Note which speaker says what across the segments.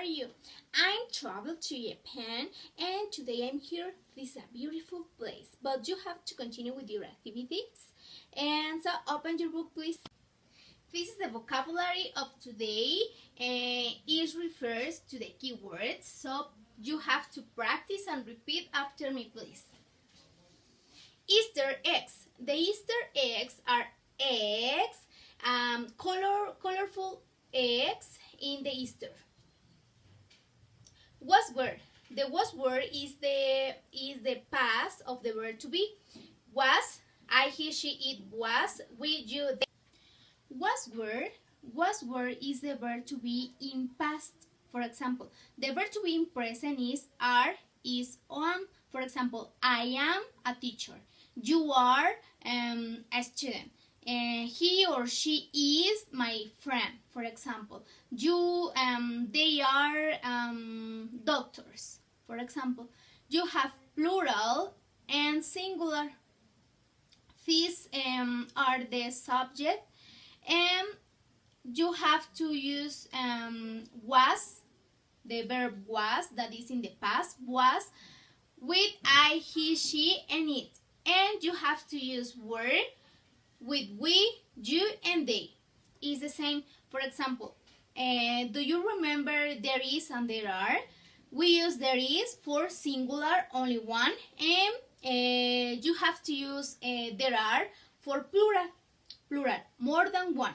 Speaker 1: are you? I'm traveled to Japan and today I'm here. This is a beautiful place, but you have to continue with your activities. And so open your book, please. This is the vocabulary of today. It refers to the keywords, so you have to practice and repeat after me, please. Easter eggs. The Easter eggs are eggs, colorful eggs in the Easter. Was were. The was were is the past of the verb to be. Was, I, he, she, it was, we, you, they. Was were is the verb to be in past. For example, the verb to be in present is are, is, on. For example, I am a teacher. You are a student. He or she is my friend. For example, they are doctors. For example, you have plural and singular. These are the subject, and you have to use was, the verb was, that is in the past, was, with I, he, she, and it. And you have to use were with we, you, and they. It's the same. For example, do you remember there is and there are? We use there is for singular, only one, and you have to use there are for plural, more than one.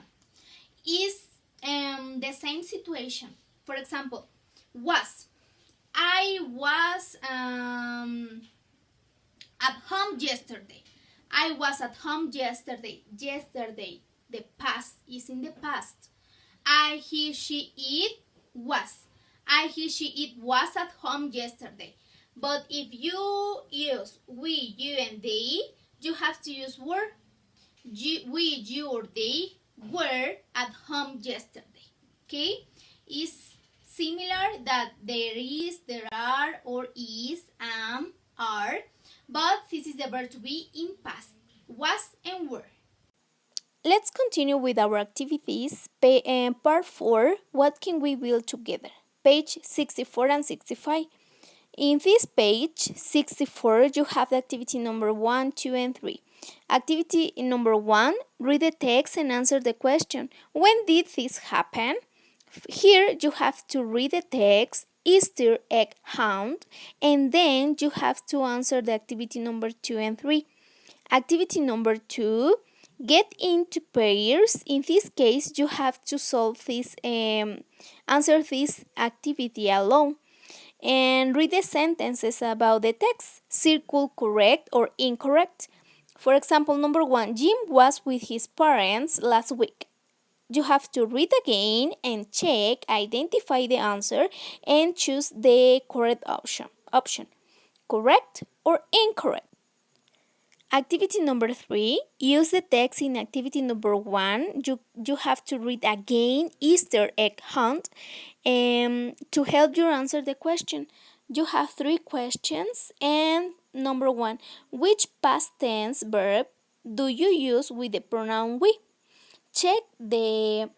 Speaker 1: Is the same situation. For example, was. I was at home yesterday. I was at home yesterday. Yesterday. The past is in the past. I, he, she, it was. I, he, she, it was at home yesterday. But if you use we, you, and they, you have to use were. We, you, or they were at home yesterday. Okay? It's similar that there is, there are, or is, are, but this is the verb to be in past, was and were.
Speaker 2: Let's continue with our activities. Part 4, what can we build together? Page 64 and 65. In this page 64, you have the activity number 1, 2, and 3. Activity number 1, read the text and answer the question. When did this happen? Here you have to read the text, Easter egg hunt, and then you have to answer the activity number 2 and 3. Activity number 2, get into pairs. In this case, you have to solve this, answer this activity alone. And read the sentences about the text. Circle correct or incorrect. For example, number 1, Jim was with his parents last week. You have to read again and check, identify the answer, and choose the correct option. Correct or incorrect. Activity number 3, use the text in activity number 1. You have to read again Easter egg hunt to help you answer the question. You have 3 questions, and number 1, which past tense verb do you use with the pronoun we? Check the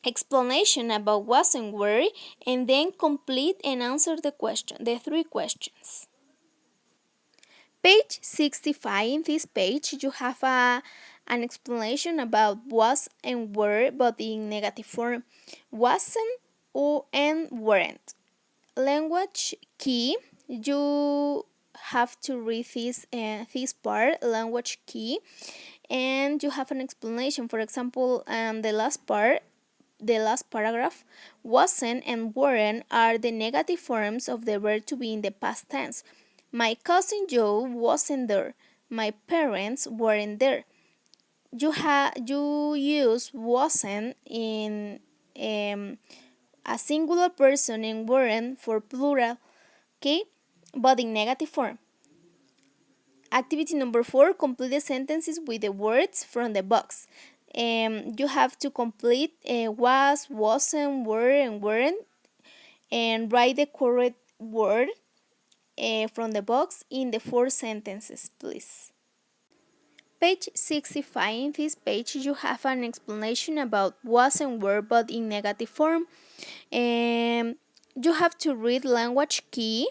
Speaker 2: explanation about was and were, and then complete and answer the 3 questions. Page 65, in this page you have an explanation about was and were, but in negative form. Wasn't and weren't. Language key, you have to read this part, language key, and you have an explanation. For example, the last paragraph, wasn't and weren't are the negative forms of the verb to be in the past tense. My cousin Joe wasn't there. My parents weren't there. You use wasn't in a singular person and weren't for plural, okay? But in negative form. Activity number 4, complete the sentences with the words from the box. You have to complete was, wasn't, were, and weren't, and write the correct word from the box in the 4 sentences, please. Page 65, in this page you have an explanation about was and were, but in negative form. you have to read language key,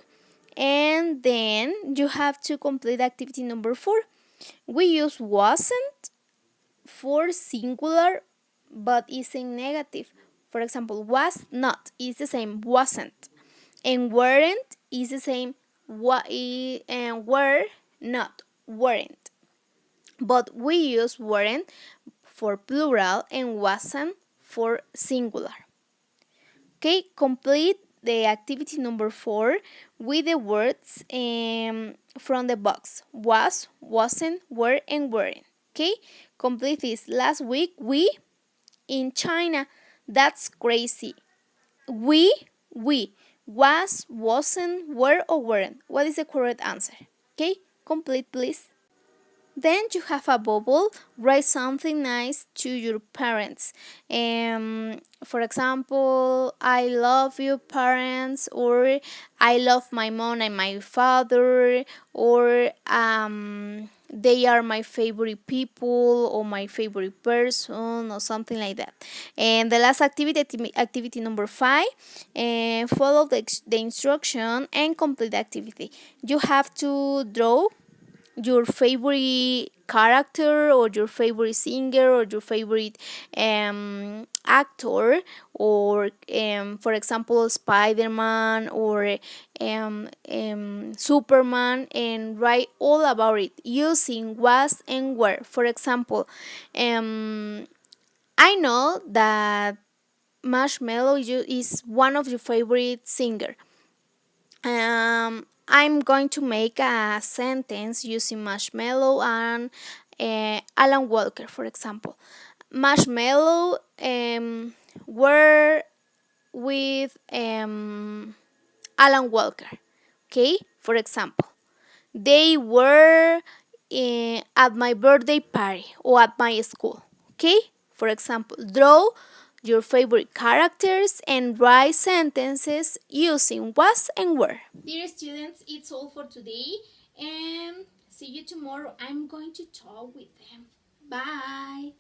Speaker 2: and then you have to complete activity number 4. We use wasn't for singular, but is in negative. For example, was not is the same wasn't, and weren't is the same and were not weren't. But we use weren't for plural and wasn't for singular. Okay, complete the activity number 4 with the words from the box: was, wasn't, were, and weren't. Okay, complete this. Last week we in China. That's crazy. We was, wasn't, were, or weren't. What is the correct answer? Okay, complete please. Then you have a bubble. Write something nice to your parents. For example, I love you parents, or I love my mom and my father, or they are my favorite people, or my favorite person, or something like that. And the last activity number 5, follow the instruction and complete the activity. You have to draw your favorite character, or your favorite singer, or your favorite actor, or for example Spider-Man, or Superman, and write all about it using was and were. For example, I know that Marshmello is one of your favorite singer. I'm going to make a sentence using Marshmello and Alan Walker, for example. Marshmello were with Alan Walker. Okay, for example, they were at my birthday party or at my school. Okay, for example, draw your favorite characters and write sentences using was and were.
Speaker 1: Dear students, it's all for today, and see you tomorrow. I'm going to talk with them. Bye.